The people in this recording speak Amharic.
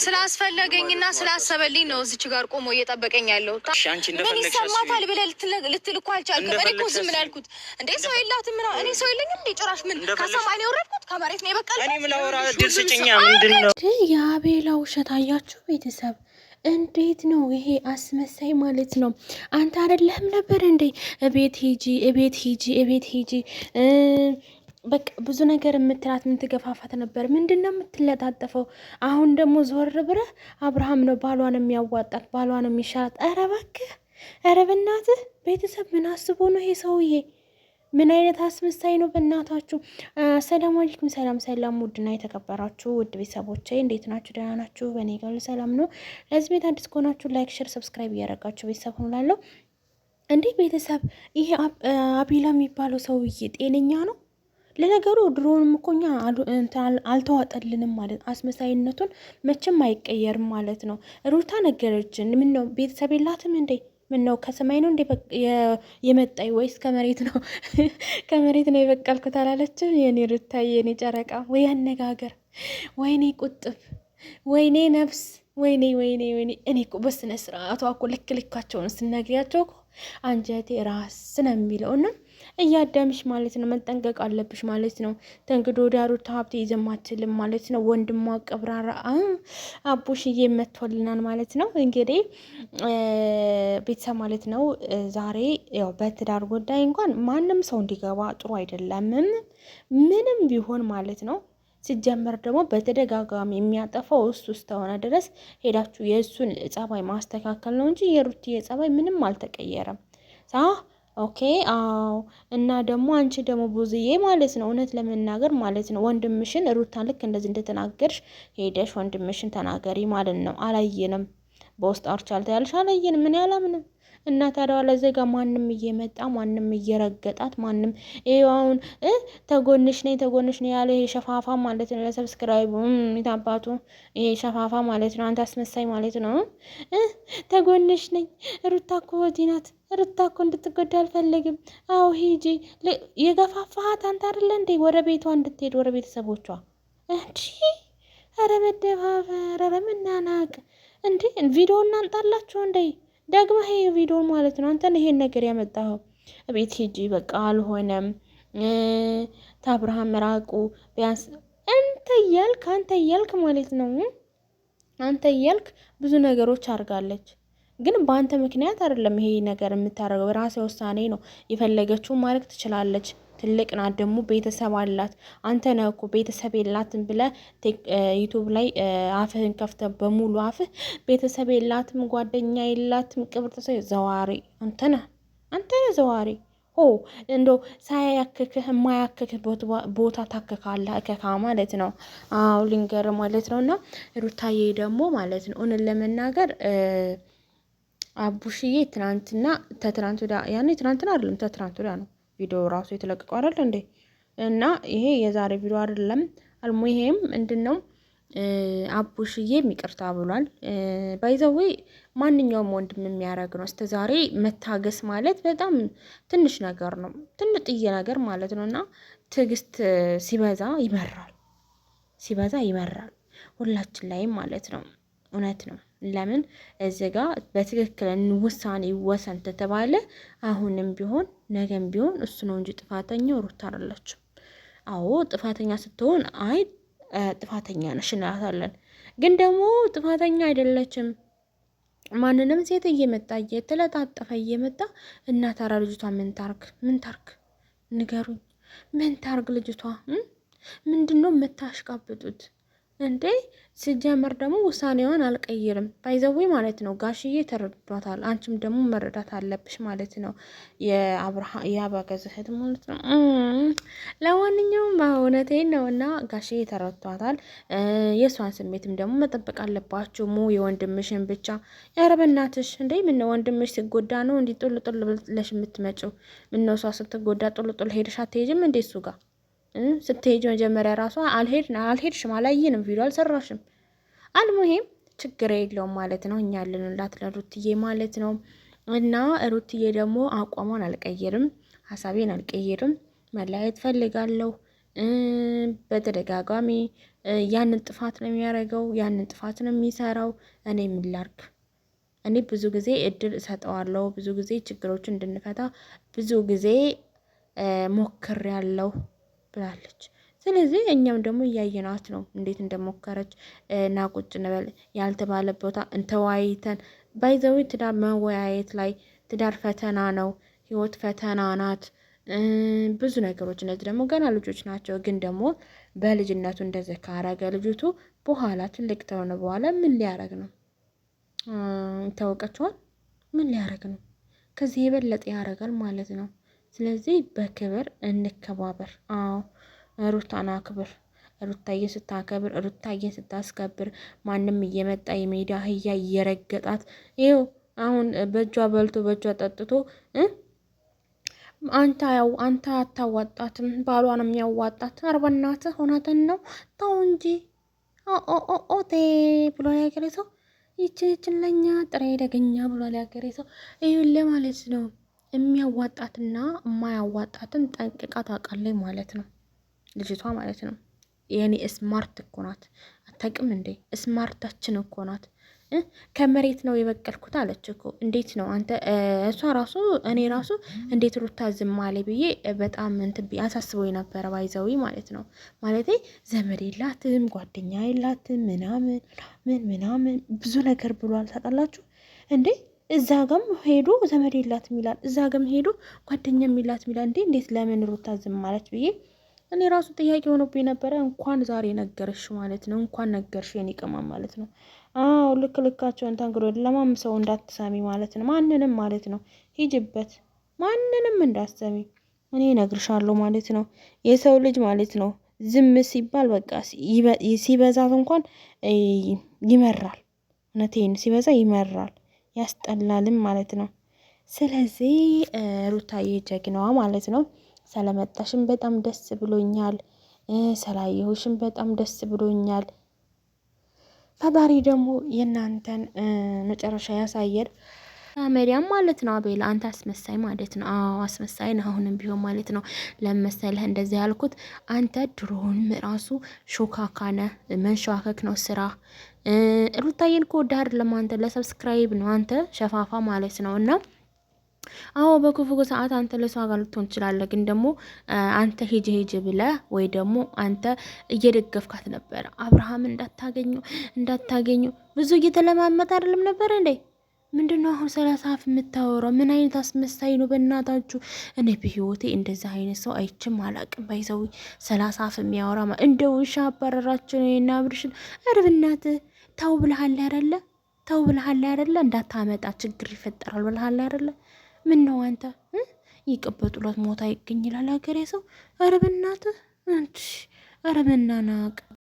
ስላስፈለገኝና ስላሰበልኝ ነው እዚች ጋር ቆሞ እየጠበቀኝ ያለው። ምን ይሰማታል ብለህ ልትል እኮ አልቻልክም። እኔ እኮ ዝም ብላልኩት እንዴ ሰው የላትም ነው። እኔ ሰው የለኝም እንዴ ጭራሽ። ምን ከሰማይ ነው የወረድኩት? ከመሬት ነው የበቀልኩት? እኔ ምን ላወራ ድርስጭኛ ምንድነው? የአቤላ ውሸት አያችሁ ቤተሰብ። እንዴት ነው ይሄ? አስመሳይ ማለት ነው። አንተ አይደለህም ነበር እንዴ እቤት ሂጂ በቃ ብዙ ነገር የምትላት የምትገፋፋት ነበር። ምንድነው የምትለጣጠፈው? አሁን ደግሞ ዞር ብለህ አብርሃም ነው ባሏን የሚያዋጣት ባሏን የሚሻላት። ኧረ እባክህ፣ ኧረ በእናትህ ቤተሰብ ምን አስቦ ነው ይሄ ሰውዬ? ምን አይነት አስመሳይ ነው በእናታችሁ። አሰላሙ አለይኩም። ሰላም ውድና የተከበራችሁ ውድ ቤተሰቦቼ እንዴት ናችሁ? ደህና ናችሁ? በእኔ ጋር ሰላም ነው። ለዚህ ቤት አዲስ ከሆናችሁ ላይክ፣ ሼር፣ ሰብስክራይብ እያደረጋችሁ ቤተሰብ ሆኖላለሁ። እንዴ ቤተሰብ ይሄ አቤላ የሚባለው ሰውዬ ጤነኛ ነው? ለነገሩ ድሮንም እኮ እኛ አልተዋጠልንም ማለት አስመሳይነቱን መቼም አይቀየርም ማለት ነው። ሩታ ነገረችን። ምን ነው ቤተሰብ የላትም እንዴ? ምን ነው ከሰማይ ነው እንዴ የመጣይ ወይስ ከመሬት ነው? ከመሬት ነው የበቀልኩት አላለችም? የኔ ሩታ የኔ ጨረቃ፣ ወይ አነጋገር፣ ወይኔ ቁጥብ፣ ወይኔ ነፍስ፣ ወይኔ እኔ እኮ በስነ ስርዓቷ እኮ ልካቸውን ስነግሪያቸው እኮ አንጀቴ ራስ ነው የሚለውና እያዳምሽ ማለት ነው። መጠንቀቅ አለብሽ ማለት ነው። ተንግዶ ዳሩት ሀብቴ ይዘማትልም ማለት ነው። ወንድሟ ቀብራራ አቡሽዬ መጥቶልናል ማለት ነው። እንግዲህ ቤተሰብ ማለት ነው። ዛሬ ያው በትዳር ጉዳይ እንኳን ማንም ሰው እንዲገባ ጥሩ አይደለም፣ ምንም ቢሆን ማለት ነው። ሲጀመር ደግሞ በተደጋጋሚ የሚያጠፋው እሱ እስከሆነ ድረስ ሄዳችሁ የእሱን ጸባይ ማስተካከል ነው እንጂ የሩትዬ ጸባይ ምንም አልተቀየረም። ኦኬ አዎ። እና ደግሞ አንቺ ደግሞ ብዙዬ ማለት ነው እውነት ለመናገር ማለት ነው ወንድምሽን ሩታን ልክ እንደዚህ እንደተናገርሽ ሄደሽ ወንድምሽን ተናገሪ ማለት ነው። አላየንም በውስጥ አርቻልታ ያልሽ አላየንም። ምን ያላምንም እና ታዲያ ለዘጋ ማንም እየመጣ ማንም እየረገጣት ማንም ይሄውን ተጎንሽ ነኝ ያለ ይሄ ሸፋፋ ማለት ነው። ለሰብስክራይብ ይታባቱ ይሄ ሸፋፋ ማለት ነው። አንተ አስመሳይ ማለት ነው። ተጎንሽ ነኝ ሩታ እኮ ወዲናት ሩታ እኮ እንድትጎዳ አልፈልግም። አዎ ሂጂ የገፋፋሃት አንተ አይደለ እንዴ? ወደ ቤቷ እንድትሄድ ወደ ቤተሰቦቿ እንጂ። ኧረ መደፋፈር፣ ኧረ መናናቅ እንዴ! ቪዲዮ እናንጣላችሁ እንዴ? ደግማ ይሄ ቪዲዮ ማለት ነው። አንተን ይሄን ነገር ያመጣኸው ቤት ሂጂ በቃ አልሆነም። ታብርሃም ራቁ ቢያንስ አንተ እያልክ ማለት ነው። አንተ እያልክ ብዙ ነገሮች አድርጋለች። ግን በአንተ ምክንያት አይደለም ይሄ ነገር የምታደርገው፣ በራሴ ውሳኔ ነው። የፈለገችውን ማድረግ ትችላለች። ትልቅ ናት ደግሞ ቤተሰብ አላት። አንተ ነህ እኮ ቤተሰብ የላትም ብለህ ዩቱብ ላይ አፍህን ከፍተህ በሙሉ አፍህ ቤተሰብ የላትም ጓደኛ የላትም ቅብር ዘዋሪ አንተ ነህ ዘዋሪ። እንዶ ሳያክክህ የማያክክህ ቦታ ታክካለህ እከካ ማለት ነው። አዎ ልንገር ማለት ነው። እና ሩታዬ ደግሞ ማለት ነው እውነት ለመናገር አቡሽዬ ትናንትና ያኔ ትናንትና አይደለም ተትናንት ወዲያ ነው ቪዲዮ ራሱ የተለቀቀው አይደል እንዴ? እና ይሄ የዛሬ ቪዲዮ አይደለም። አልሙሂም ምንድነው አቡሽዬ ይቅርታ ብሏል። ባይዘዌ ማንኛውም ወንድም የሚያደርግ ነው። እስከ ዛሬ መታገስ ማለት በጣም ትንሽ ነገር ነው፣ ትንጥዬ ነገር ማለት ነው። እና ትዕግስት ሲበዛ ይመራል ሁላችን ላይም ማለት ነው። እውነት ነው። ለምን እዚህ ጋር በትክክል ውሳኔ ይወሰን ተባለ። አሁንም ቢሆን ነገም ቢሆን እሱ ነው እንጂ ጥፋተኛው ሩታ አይደለችም። አዎ ጥፋተኛ ስትሆን አይ ጥፋተኛ ነሽ እንላታለን። ግን ደግሞ ጥፋተኛ አይደለችም። ማንንም ሴት እየመጣ እየተለጣጠፈ እየመጣ እና ታራ ልጅቷ ምን ታርግ ንገሩኝ። ምን ታርግ ልጅቷ? ምንድነው የምታሽቃብጡት እንዴ? ሲጀመር ደግሞ ውሳኔዋን አልቀይርም ባይዘዌ ማለት ነው። ጋሽዬ ተረድቷታል። አንቺም ደግሞ መረዳት አለብሽ ማለት ነው። የአበገዝ እህት ማለት ነው። ለማንኛውም እውነቴን ነው። እና ጋሽዬ ተረድቷታል። የእሷን ስሜትም ደግሞ መጠበቅ አለባችሁ። የወንድምሽን ብቻ ያረበናትሽ እንዴ! ምነው ወንድምሽ ሲጎዳ ነው እንዲ ጡል ብለሽ የምትመጪው? ምነው እሷ ስትጎዳ ጡል ሄደሽ አትሄጂም እንዴ እሱ ጋር? ስትሄጅ መጀመሪያ ራሷ አልሄድሽም፣ አላየንም፣ ቪዲዮ አልሰራሽም። አልሙሂም ችግር የለውም ማለት ነው። እኛ ያለንላት ለሩትዬ ማለት ነው። እና ሩትዬ ደግሞ አቋሟን አልቀይርም፣ ሀሳቤን አልቀይርም፣ መለያየት ፈልጋለሁ። በተደጋጋሚ ያንን ጥፋት ነው የሚያደርገው፣ ያንን ጥፋት ነው የሚሰራው። እኔ ምን ላድርግ? እኔ ብዙ ጊዜ እድል እሰጠዋለሁ፣ ብዙ ጊዜ ችግሮችን እንድንፈታ ብዙ ጊዜ ሞክሬያለሁ ብላለች። ስለዚህ እኛም ደግሞ እያየናት ነው እንዴት እንደሞከረች። እና ቁጭ እንበል ያልተባለ ቦታ እንተወያይተን ባይዘዊ ትዳር መወያየት ላይ ትዳር ፈተና ነው፣ ህይወት ፈተና ናት። ብዙ ነገሮች እነዚህ ደግሞ ገና ልጆች ናቸው። ግን ደግሞ በልጅነቱ እንደዚህ ካረገ ልጅቱ በኋላ ትልቅ ተሆነ በኋላ ምን ሊያረግ ነው? ይታወቃቸዋል። ምን ሊያረግ ነው? ከዚህ የበለጠ ያረጋል ማለት ነው። ስለዚህ በክብር እንከባበር። አዎ ሩታን አክብር። ሩታዬ ስታከብር፣ ሩታዬ ስታስከብር ማንም እየመጣ የሜዳ አህያ እየረገጣት ይኸው አሁን በእጇ በልቶ በእጇ ጠጥቶ አንተ አታዋጣትም፣ ባሏ ነው የሚያዋጣት። ኧረ በእናትህ እውነትን ነው። ተው እንጂ ኦቴ ብሎ ያገሬ ሰው ይችን ለኛ ጥሬ ደገኛ ብሎ ያገሬ ሰው ይሁን ለማለት ነው። የሚያዋጣትና የማያዋጣትን ጠንቅቃ ታውቃለች ማለት ነው ልጅቷ ማለት ነው። የኔ ስማርት እኮ ናት። አታውቅም እንዴ? ስማርታችን እኮ ናት። ከመሬት ነው የበቀልኩት አለች እኮ። እንዴት ነው አንተ እሷ ራሱ እኔ ራሱ እንዴት ሩታ ዝም አለ ብዬ በጣም እንትን አሳስበው የነበረ ባይዘዊ ማለት ነው። ማለቴ ዘመድ የላትም ጓደኛ የላትም ምናምን ብዙ ነገር ብሏል። ታውቃላችሁ እንዴ? እዛ ጋም ሄዶ ዘመድ የላትም ይላል፣ እዛ ጋም ሄዶ ጓደኛ የላትም ይላል። እንዴት ለምን ሩታ ዝም አለች ብዬ እኔ ራሱ ጥያቄ ሆኖብኝ ነበረ። እንኳን ዛሬ ነገርሽ ማለት ነው። እንኳን ነገርሽ የኔ ቅመም ማለት ነው። አዎ ልካቸውን ተንግሮ ለማም ሰው እንዳትሰሚ ማለት ነው። ማንንም ማለት ነው። ሂጅበት፣ ማንንም እንዳትሰሚ እኔ እነግርሻለሁ ማለት ነው። የሰው ልጅ ማለት ነው ዝም ሲባል በቃ ሲበዛት እንኳን ይመራል። እውነቴን ሲበዛ ይመራል፣ ያስጠላልም ማለት ነው። ስለዚህ ሩታዬ ጀግናዋ ማለት ነው። ስለመጣሽም በጣም ደስ ብሎኛል። ስላየሁሽም በጣም ደስ ብሎኛል። ፈጣሪ ደግሞ የእናንተን መጨረሻ ያሳየን። መሪያም ማለት ነው። አቤል አንተ አስመሳይ ማለት ነው። አዎ አስመሳይ ነው። አሁንም ቢሆን ማለት ነው። ለመሰለህ እንደዚህ ያልኩት አንተ ድሮውንም ራሱ ሾካካነ መንሸዋከክ ነው ስራ። ሩታዬን እኮ ወደ አይደለም አንተ ለሰብስክራይብ ነው አንተ ሸፋፋ ማለት ነው። እና አዎ በክፉ ሰዓት አንተ ለሷ ጋር ልትሆን ትችላለህ። ግን ደግሞ አንተ ሂጂ ብለህ ወይ ደግሞ አንተ እየደገፍካት ነበረ። አብርሃም እንዳታገኙ ብዙ እየተለማመጥ አይደለም ነበር እንዴ? ምንድነው አሁን 30 አፍ የምታወራው? ምን አይነት አስመሳይ ነው በእናታችሁ? እኔ በህይወቴ እንደዛ አይነት ሰው አይችም አላቅም። ባይዘው 30 አፍ የሚያወራ እንደ ውሻ አባረራችሁ ነው የናብርሽን። እርብናት ተው ብለሃል አይደለ? ተው ብለሃል አይደለ? እንዳታመጣ ችግር ይፈጠራል ብለሃል አይደለ? ምን ነው አንተ ይቀበጡላት ሞታ ይገኝ ይላል ሀገሬ ሰው። ኧረ በእናትህ ኧረ በናናቅ